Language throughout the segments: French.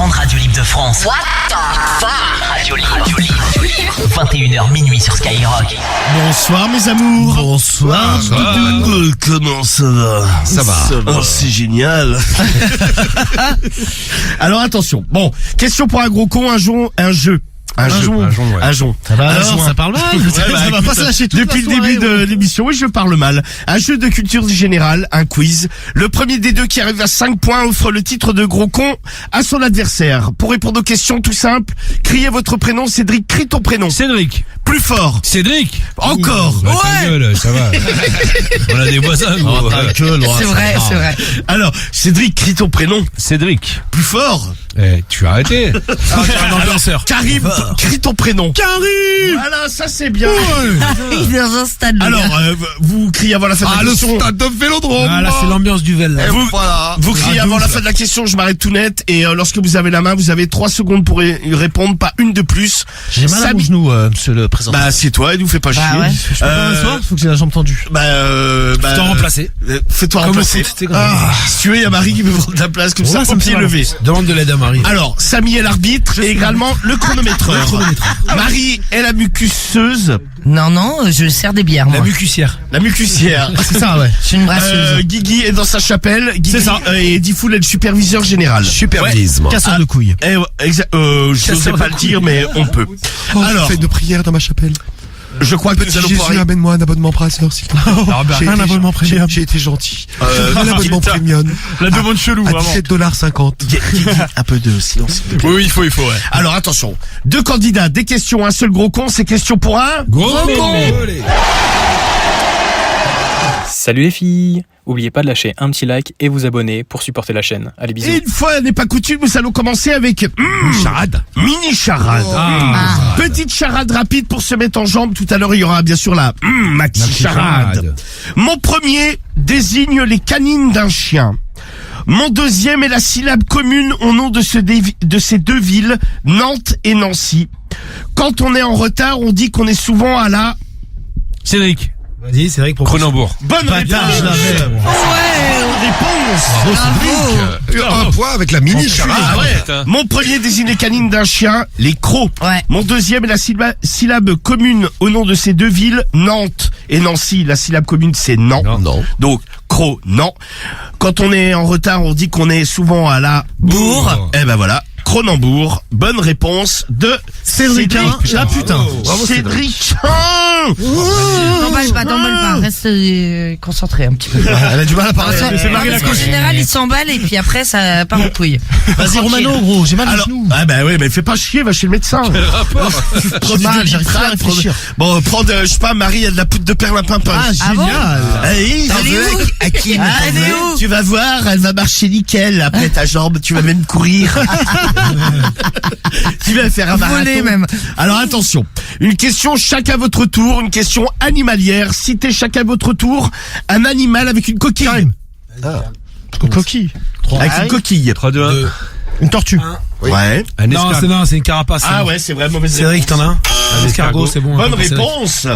grande radio libre de France. What the fuck? Radio libre. 21h minuit sur Skyrock. Bonsoir mes amours. Bonsoir. Doudou. Comment ça va? Ça va. Oh, c'est génial. Alors attention. Bon, question pour un gros con, un jeu. Un jonc. Ça va alors, joint. ça parle mal. Ça va pas se lâcher toute Depuis la le début soirée, de l'émission, oui, je parle mal. Un jeu de culture générale, un quiz. Le premier des deux qui arrive à 5 points offre le titre de gros con à son adversaire. Pour répondre aux questions, tout simple, criez votre prénom. Cédric, crie ton prénom. Cédric. Plus fort. Cédric. Encore. Bah, ta gueule, ça va. On a des voisins, gros. C'est vrai. Alors, Cédric, crie ton prénom. Cédric. Plus fort. Tu as arrêté. un ambianceur. Karim, crie ton prénom. Karim. Voilà, ça c'est bien. Il est dans un stade. Alors, vous criez avant la fin de la question. de Vélodrome. Ah, là, c'est l'ambiance du Vel. Vous criez avant la fin de la question, je m'arrête tout net. Et lorsque vous avez la main, vous avez 3 secondes pour y répondre, pas une de plus. J'ai mal à mon genou, monsieur le président. Bah, c'est toi, il nous fait pas chier. ouais. Je peux pas m'asseoir, faut que j'ai la jambe tendue. Fais-toi remplacer. Fais-toi Comme remplacer. au foot, c'est grave. Si tu veux, il y a Marie qui veut prendre ta place, comme ça, me au pied fait mal. levé. Demande de l'aide à Marie. Alors, Samy est l'arbitre et également le chronométreur. Marie est la mucusseuse. Non, je sers des bières, moi. La mucussière. La mucussière. C'est ça, ouais. Je suis une brasseuse. Guigui est dans sa chapelle. Guigui, C'est ça. Et Difool est le superviseur général. Supervisme. Casseur de couilles. Je n'osais pas le dire, mais on peut. Alors, Fête de prière dans ma chapelle. je crois que nous allons pouvoir... Jésus, amène-moi un abonnement Brasseur, s'il te plaît. Un abonnement premium. J'ai été gentil. Un abonnement premium. La demande chelou, À $17,50. Guigui, un peu de silence, s'il te plaît. Oui, il faut, ouais. Alors, attention. 2 candidats, des questions, un seul gros con, c'est question pour un... Gros con. Salut les filles! Oubliez pas de lâcher un petit like et vous abonner pour supporter la chaîne. Allez, bisous! Et une fois n'est pas coutume, nous allons commencer avec... charade. Mini charade. Petite charade rapide pour se mettre en jambe. Tout à l'heure, il y aura bien sûr la maxi charade. Mon premier désigne les canines d'un chien. Mon deuxième est la syllabe commune au nom de ces 2 villes, Nantes et Nancy. Quand on est en retard, on dit qu'on est souvent à la... Cédric. Vas-y, c'est vrai que pour Cronenbourg. Bonne réponse. je l'avais. Un point avec la mini charade. Ah ouais. Putain. Mon premier désigne les canines d'un chien, les crocs. Ouais. Mon deuxième est la syllabe commune au nom de ces 2 villes, Nantes et Nancy. La syllabe commune, c'est non. Non. Donc, croc, non. Quand on est en retard, on dit qu'on est souvent à la bourre. Eh ben voilà. Cronenbourg. Bonne réponse de Cédric. La putain. Cédric. T'emballes pas. Reste concentré un petit peu. Elle a du mal à parler. Parce qu'en général, il s'emballe et puis après, ça part en couille. Vas-y, Romano, gros, j'ai mal au Alors, genou. ah bah ouais, mais fais pas chier, va chez le médecin. J'ai mal, j'arrive pas à réfléchir. Bon, prends je sais pas, Marie, il y a de la poudre de perlimpinpin. Ah, génial. Hey, Elle est où Hakim, Elle est où tu vas voir, elle va marcher nickel après ta jambe, tu vas même courir. Tu vas faire un marathon. Voler même. Alors attention, une question chacun à votre tour, une question animalière. Citez chacun à votre tour un animal avec une coquille. Karim. Une coquille. Avec une coquille. 3, 2, 1. Une tortue. Ouais. Un Non, escargot. c'est une carapace. Ah ouais, c'est vrai, mauvaise Cédric, réponse. t'en as un? Un escargot, c'est bon. Bonne Cédric. réponse.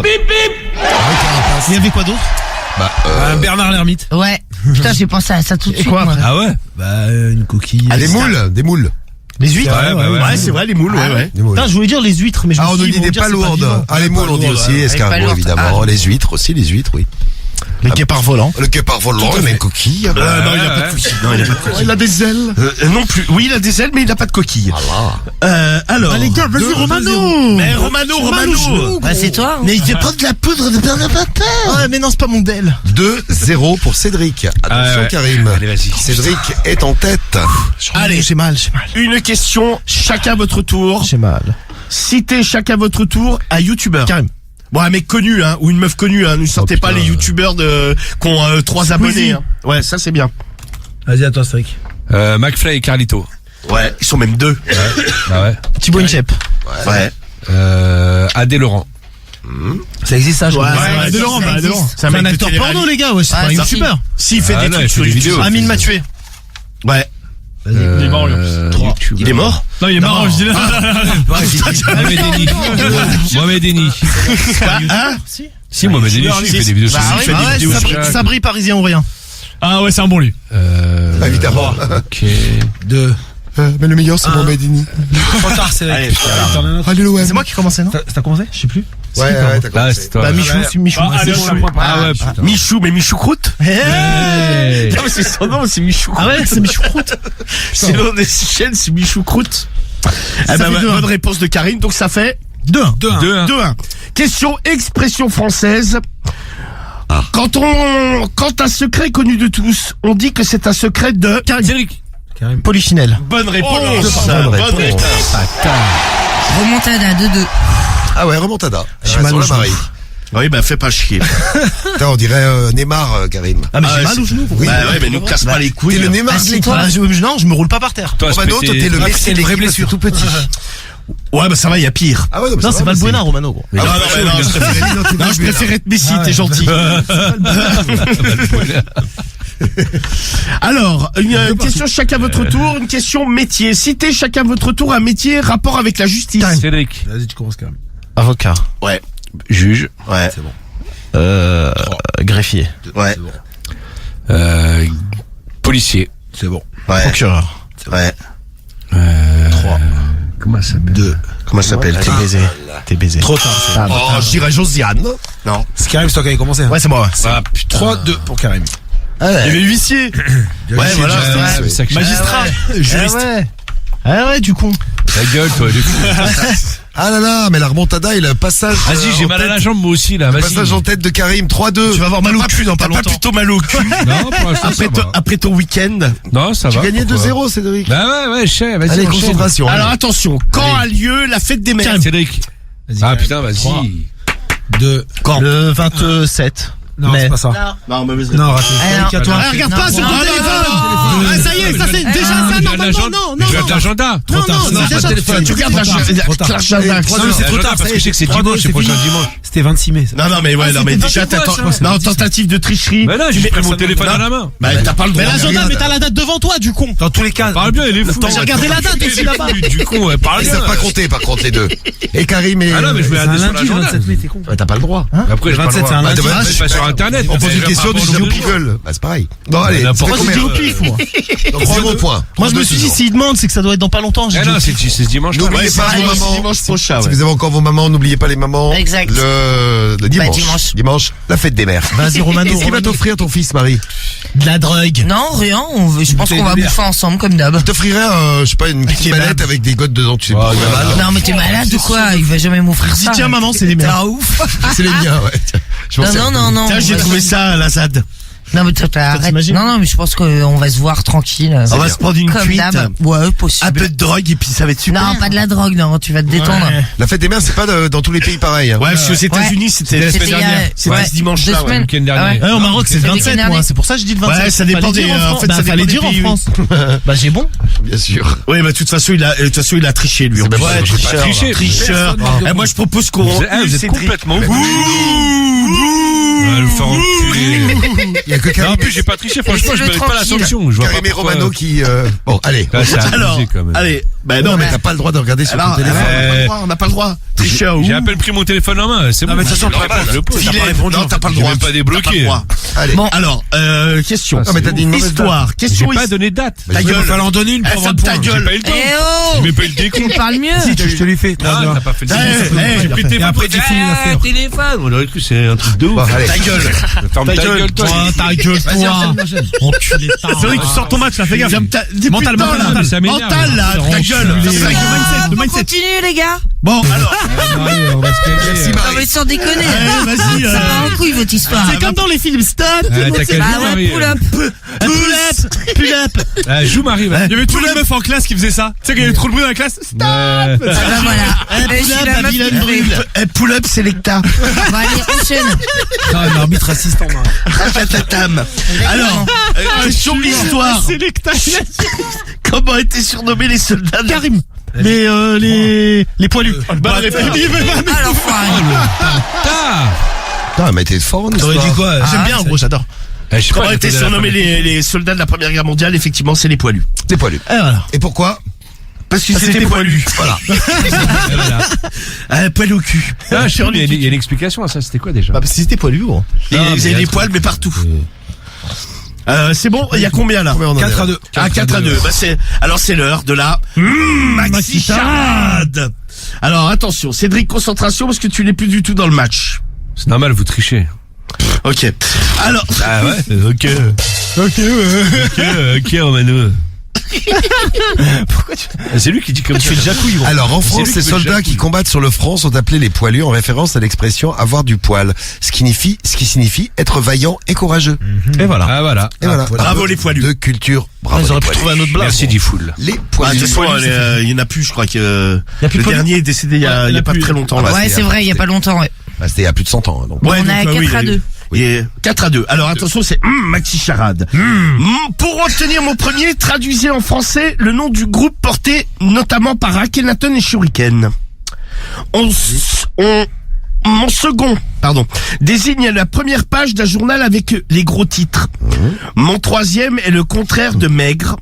Il y avait quoi d'autre? Un Bernard l'ermite. Ouais. Putain, j'ai pensé à ça tout de suite, quoi moi. après? Ah ouais? Bah, une coquille. Des moules. Les huîtres? Ouais, c'est vrai, les moules, ouais. Des moules. Putain, je voulais dire les huîtres, mais je me Ah, on suis nous dit, dit des dire, c'est pas palourdes. vivant. Ah, les moules, on dit aussi, escargots, palourdes. évidemment. Les huîtres aussi, les huîtres, oui. Les guépards volants. Le guépard volant, il a une coquille. Non, il a pas de coquille. Non, il a pas de coquille. Il a des ailes. Non plus. Oui, il a des ailes, mais il n'a pas de coquille. Alors. Les gars, vas-y, Romano! Mais Romano. Bah, c'est toi. hein. Mais il fait pas de la poudre de perlimpinpin. Ouais, mais non, c'est pas mon del. 2-0 pour Cédric. Attention, ouais. Karim. Allez, vas-y. Cédric est en tête. Allez, J'ai mal. une question, chacun votre tour. J'ai mal. Citez chacun votre tour un youtubeur. Karim. Bon, un mec connu, hein, ou une meuf connue, hein. Ne sortez pas les youtubeurs qui ont 3 abonnés, hein. Ouais, ça c'est bien. Vas-y, à toi, Cédric. McFly et Carlito. Ouais, ils sont même 2. Ah ouais. Thibaut Inchep. Ouais. Adé Laurent. Ça existe, ça, je crois. Ouais, Adé Laurent, ça existe. C'est C'est un mec de acteur télé-réalité. porno, les gars, ouais, c'est Ah, pas un si. youtubeur. S'il fait Ah des non, trucs il fait sur des YouTube. vidéos. Amine m'a tué. Ouais. Il est mort, lui. Il est mort? Non, il est marrant, je dis là. Mohamed Eni. Hein? Si, Mohamed Eni, il fait des vidéos sur Bah YouTube. oui, Il fait des vidéos sur Sabri parisien ou rien. Ah ouais, c'est un bon lui. Évidemment. Ok. 2. Mais le meilleur, c'est Mohamed Dini. Trop tard, c'est Allez, Allez, l'OM. C'est moi qui commençais, non T'as commencé? Je sais plus. Ouais, t'as Ah, compris. c'est toi. Bah, Michou, c'est Michou. allez, C'est on Michou. apprend. Ah ouais, putain. Michou, mais Michou Croûte. Hey. Non, mais c'est son nom, c'est Michou. Ah ouais, c'est Michou Croûte. C'est le nom des chaînes, c'est Michou Croûte. Eh ben, bonne réponse de Karim, donc ça fait 2-1. 2-1. Question expression française. Quand un secret est connu de tous, on dit que c'est un secret de Cédric. Polichinelle. bonne réponse. Bonne réponse. Remontada 2-2. Ah ouais, remontada. J'ai mal Sur au la genou. Marie. Oui, bah, fais pas chier. Putain, on dirait Neymar, Karim. Ah, mais j'ai Ah, mal c'est- au genou. Oui. Bah, ouais, mais nous casse pas les couilles. T'es le Neymar, Ah, c'est c'est toi. Non, je me roule pas par terre. Toi, Romano, toi, t'es le Ah, Messi c'est de une vraie l'équipe, blessure. c'est tout petit. Ouais, bah, ça va, il y a pire. Ah ouais, Non, c'est pas le Buena, Romano, gros. Non, je préfère être Messi, t'es gentil. Alors, une question chacun votre tour, une question métier. Citez chacun votre tour un métier rapport avec la justice. Cédric. Vas-y, tu commences quand même. Avocat. Ouais, Juge. ouais, Greffier. ouais, Policier. C'est bon. ouais, Procureur. ouais. 3. Comment ça s'appelle? 2. Comment ça s'appelle? T'es baisé. T'es baisé. Trop tard. Oh, je dirais Josiane. Non. C'est Karim, c'est toi qui avais commencé. Ouais, c'est moi. Ah, putain. 3-2 pour Karim. Il y avait huissier. Ouais, voilà. C'est ça que Magistrat. Juriste. Ah ouais, du con. Ta gueule, toi, du coup. Ah là là, mais la remontada et le passage. Vas-y, j'ai en mal à tête. la jambe, moi aussi, là. Le Vas-y. passage en tête de Karim, 3-2. Tu vas avoir mal au cul dans pas T'as pas longtemps. plutôt mal au cul Non, pour l'instant, ça va. après ton week-end. Non, ça Tu va. gagnais pourquoi 2-0, Cédric. Bah ouais, je sais, vas-y. Allez, enchaîne. concentration. Alors allez. attention, quand a lieu la fête des mères? Cédric. Ah putain, vas-y. 2. Quand? Le 27. Non, c'est pas ça. Non, mauvaise Non, raté. Alors, à toi. non, Regarde pas non, sur non, ton non, téléphone. non, Ah, ça y est, ça c'est déjà ça normalement. Non, Je regarde l'agenda. non, non, c'est déjà téléphone. Tu regardes Trop tard. l'agenda. C'est trop tard, parce que je sais que c'est dimanche, c'est prochain dimanche. C'était 26 mai. ça. Non, non, mais ouais, non, mais déjà, quoi, t'attends. ça Non, tentative de tricherie. Bah là, j'ai pris mon téléphone à la main. Bah, t'as pas le droit. Mais l'agenda, mais t'as la date devant toi, du con. Dans tous les cas. Parle bien, il est fou. J'ai regardé la date aussi là-bas. Du con, ouais, parle Ils bien. savent pas compter, par contre, les deux. Et Karim et... Ah non, mais je vais C'est aller un sur lundi, le l'agenda. 27 mai, t'es con. Ouais, t'as pas le droit. Après, Le 27, c'est un lundi. Bah, Je vais pas sur internet. On pose une question, du du Google. Bah, c'est pareil. Bon, allez, ça fait Moi, j'ai dit combien au pif, moi. Donc, 0 points. Moi, je me suis dit, s'il demande, c'est que ça doit être dans pas longtemps. J'ai Eh dit non, au c'est pif. ce dimanche. N'oubliez pas vos mamans. Dimanche prochain, Si ouais. vous avez encore vos mamans, n'oubliez pas les mamans. Exact. Le dimanche. dimanche. Dimanche, la fête des mères. Vas-y, Romano. Qu'est-ce qu'il va t'offrir ton fils, Marie? De la drogue. Non, rien. Je pense qu'on va bouffer ensemble comme d'hab. Il t'offrirait, je sais pas, une petite kebab. manette avec des godes dedans, tu sais pas. Non, mais t'es malade ou quoi? Il va jamais m'offrir ça. tiens, maman, c'est les T'es miens. un ouf. C'est les miens, ouais. Je m'en Non, sers. non, non, non. Tiens, j'ai trouvé ça à la ZAD. Non, mais toi, arrête. t'imagines Non, non, mais je pense qu'on va se voir tranquille. On va se prendre une Comme cuite, d'hab. Ouais, possible. un peu de drogue et puis ça va être super. Non, pas de la drogue, non. Tu vas te détendre. Ouais. La fête des mères, c'est pas dans tous les pays pareil. Hein. Ouais, parce que aux États-Unis, c'était la C'était semaine il y a- dernière. C'était ouais, ce dimanche-là, 2 ouais. semaines. week-end dernier. Ah ouais. Ouais, au Maroc, c'est le C'est le 27, week-end moi. dernier. C'est pour ça que je dis le 27. Ouais, ça dépend Fallait des, dire en en France. fait, Bah, ça dépend fallait des dire en pays, France. Bah, j'ai bon. Bien sûr. Oui, bah, de toute façon, il a triché, lui. C'est même pas- Ouais, j'ai pas triché. tricheur. Eh, moi, je propose qu'on Vous êtes complètement ouf. Le faire enculer. Il y a que En Karim, plus, j'ai pas triché, franchement, je Laissez-le mérite pas la tranquille. sanction. Je vois Karim pas et pourquoi. Romano qui... Bon, allez. Ah, c'est Alors, abusé, quand même. allez. Bah, Non, non, mais mais t'as pas le droit de regarder sur ton alors, téléphone. on n'a pas le droit. Tricheur, J'ai à peine pris mon téléphone en main, c'est bon. mais de toute façon, je le pose. Filet. Non, t'as pas le J'ai droit. même pas T'as débloqué. le droit. Allez. Bon. Alors, question. Ah, mais t'as dit une mauvaise Histoire. J'ai Question pas donné de date. Ta gueule. Il va en donner une pour avoir le Ta point. J'ai gueule. pas eu le temps. Eh oh! J'ai même pas eu le décompte. Tu parles mieux. Si, je te l'ai fait. Ah, t'as pas fait le Eh, décompte. eh, J'ai pris le téléphone. après, tu finis l'affaire. Téléphone. On aurait cru que c'est un truc de ouf. Bon, allez. Ta gueule. Ferme ta gueule, toi. Ta gueule, toi. Enculé de C'est vrai que tu sors ton match là, fais gaffe. Mental, mental, ça m'énerve. mental, là, ta gueule. On continue, les gars. Bon, alors, On va se calmer. Merci, Non, Marie. mais sans déconner. vas-y, Ça part en couille, votre histoire. C'est comme dans les films. Stop. T'as qu'à Bah jouer, ouais, Marie. pull up. Pull up. Joue Marie, va. Il y avait tous les meufs en classe qui faisaient ça. Tu sais qu'il y avait trop de bruit dans la classe. Ah bah voilà. Je suis la meuf qui fait. pull up, Selecta. Bon, allez, enchaîne. Ah, l'arbitre assistant, Tatatam. Alors, question histoire. Comment étaient surnommés les soldats de Karim. Les poilus. Bonne réponse. Ah, l'enfoiré. Putain, mais t'es fort en T'aurais histoire. dit quoi? J'aime bien, en gros, j'adore. Comment étaient surnommés les soldats de la Première Guerre mondiale? Effectivement, c'est les poilus. T'es poilu. Et voilà. Et pourquoi? Parce que c'était poilus. Voilà. Poil au cul. Ah, je sais, mais il y a une explication à ça. C'était quoi déjà? Bah, parce que c'était poilu, gros. Ils avaient des poils, mais partout. C'est bon, il y a combien là? Combien on en est, 4 là à 2. Ah, 4 à 2. Bah c'est l'heure de la maxi charade. Alors attention, Cédric, concentration parce que tu n'es plus du tout dans le match. C'est normal, vous trichez. Ok. Alors. Ah ouais. Ok, Romano. Pourquoi tu C'est lui qui dit comme ça. fais déjà couille, gros? Alors en C'est France, lui les qui soldats fait qui combattent sur le front sont appelés les poilus en référence à l'expression avoir du poil, ce qui signifie être vaillant et courageux. Et voilà. Ah voilà. Et voilà. Bravo les poilus. De culture. Bravo. Ils auraient les pu poilus. trouver un autre blague. Merci Diffoul. Les Bah, de poilus. toute façon, il y en a plus, je crois que Y a plus le de poilus dernier est décédé il y a pas très longtemps là. Ouais, c'est vrai, il y a pas longtemps, ouais. Bah, c'était il y a plus de 100 ans. Donc. Ouais, On est à donc, 4 à 2. Oui, 4 à 2. Alors attention, c'est maxi charade. Pour obtenir mon premier, traduisez en français le nom du groupe porté notamment par Akhenaton et Shuriken. Mon second, désigne la première page d'un journal avec les gros titres. Mon troisième est le contraire de maigre.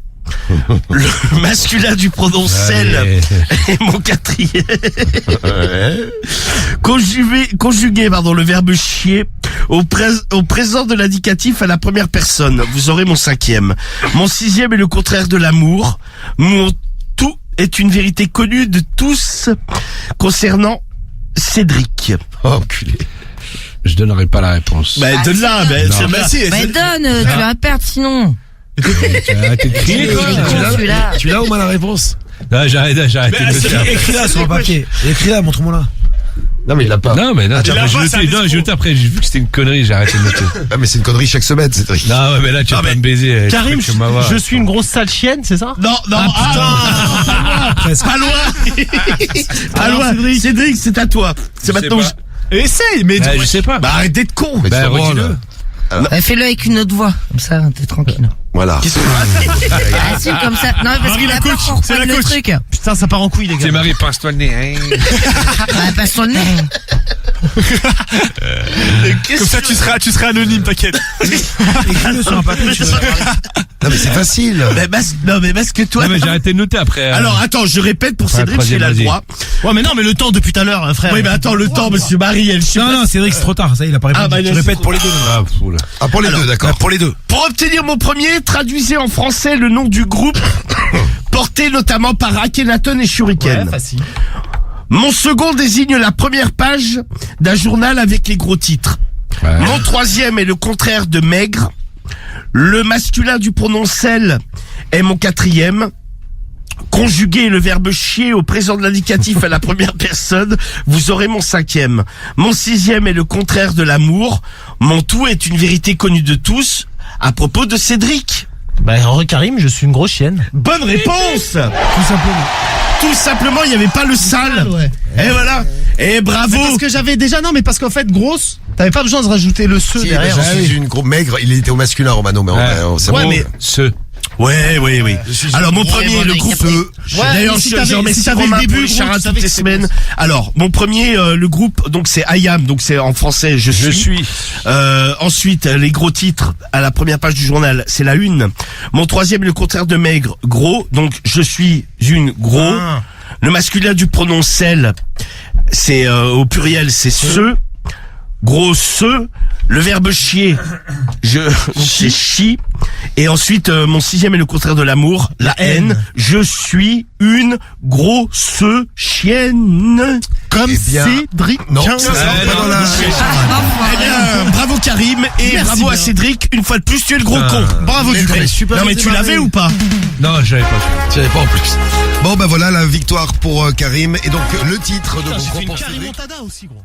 Le masculin du pronom sel est mon quatrième. Conjuguer le verbe chier au présent de l'indicatif à la première personne. Vous aurez mon cinquième. Mon sixième est le contraire de l'amour. Mon tout est une vérité connue de tous concernant Cédric. Oh, enculé. Je donnerai pas la réponse. Bah, donne-la, donne, tu vas perdre sinon. T'es crié, Il est quoi. con, celui-là. Tu l'as ou mal la réponse? Non, j'arrête de le faire. Écris-la sur un papier. Écris-la, montre-moi là. Non mais il l'a pas. Non, mais non, il a pas, c'est un j'ai noté après, j'ai vu que c'était une connerie, j'ai arrêté de noter. Ah mais c'est une connerie chaque semaine, Cédric. Non, ouais, mais là, tu vas pas me baiser. Karim, tu vas voir. je suis une grosse sale chienne, c'est ça? Non, pas loin. Pas loin. Cédric, c'est à toi. C'est Je sais maintenant. pas. Essaye, mais Bah, je sais pas. Bah, arrête d'être con. Mais tu Bah, te branles. redis-le. Fais-le avec une autre voix, comme ça, t'es tranquille. Voilà. Ah si, comme ça. Non, parce Marie, qu'il la a peur coach, qu'on c'est reprenne la le coach. truc. Putain, ça part en couille, les C'est gars. Marie, pince-toi le nez, hein. Ah, passe sur le nez. Comme ça, tu seras anonyme, t'inquiète. Écris-le sur un papier. Tu vas Non mais c'est facile. Mais masque-toi. Non, mais j'ai arrêté de noter après. Alors, attends, je répète pour Enfin, Cédric, s'il a le troisième, droit. Ouais, mais non, mais le temps depuis tout à l'heure, frère. Oui, mais attends, le temps, monsieur Marie, elle Non, non, Cédric, c'est trop tard. Ça, il a pas répondu. Ah, bah, tu non, répètes c'est pour les deux. Ah, oula. Ah pour les deux, d'accord. Pour les deux. Pour obtenir mon premier, traduisez en français le nom du groupe porté notamment par Akhenaton et Shuriken. facile. Mon second désigne la première page d'un journal avec les gros titres. Ouais. Mon troisième est le contraire de maigre. Le masculin du pronom sel est mon quatrième. Conjuguer le verbe chier au présent de l'indicatif à la première personne, vous aurez mon cinquième. Mon sixième est le contraire de l'amour. Mon tout est une vérité connue de tous à propos de Cédric. Bah, Henri Karim, je suis une grosse chienne. Bonne réponse. Tout simplement. Tout simplement, il n'y avait pas le sale. Ouais. Et voilà. Et bravo. Mais parce que j'avais déjà, non, mais parce qu'en fait, grosse, t'avais pas besoin de rajouter le ce Si, derrière. je suis une grosse maigre, il était au masculin Romano, mais c'est Ouais, bon. mais Ce. Ouais. Alors mon premier, le groupe. D'ailleurs, mais si je t'avais- remercie si t'avais Romain le début, pour les gros, charades tu savais toutes les que c'était semaines. Alors mon premier, le groupe, donc c'est I am, donc c'est en français je suis. Ensuite, les gros titres à la première page du journal, c'est la une. Mon troisième est le contraire de maigre, gros, donc je suis une gros. Ah. Le masculin du pronom sel, c'est au pluriel, c'est ce. Gros ce. Le verbe chier, c'est chi. Et ensuite, mon sixième est le contraire de l'amour, la haine. Je suis une grosse chienne. Comme Eh bien, Cédric. non, Tiens, ça, ça, c'est pas dans la- Eh bien, bravo Karim et Merci bravo à bien. Cédric. Une fois de plus, tu es le gros con. Bravo Mais Dupré. t'avais super Non mais bien tu démarré. l'avais ou pas? Non, j'avais pas fait. Tu savais pas en plus. Bon ben voilà la victoire pour Karim et donc le titre de Putain, j'ai concours fait une pour Cédric. Karim Montada aussi, gros.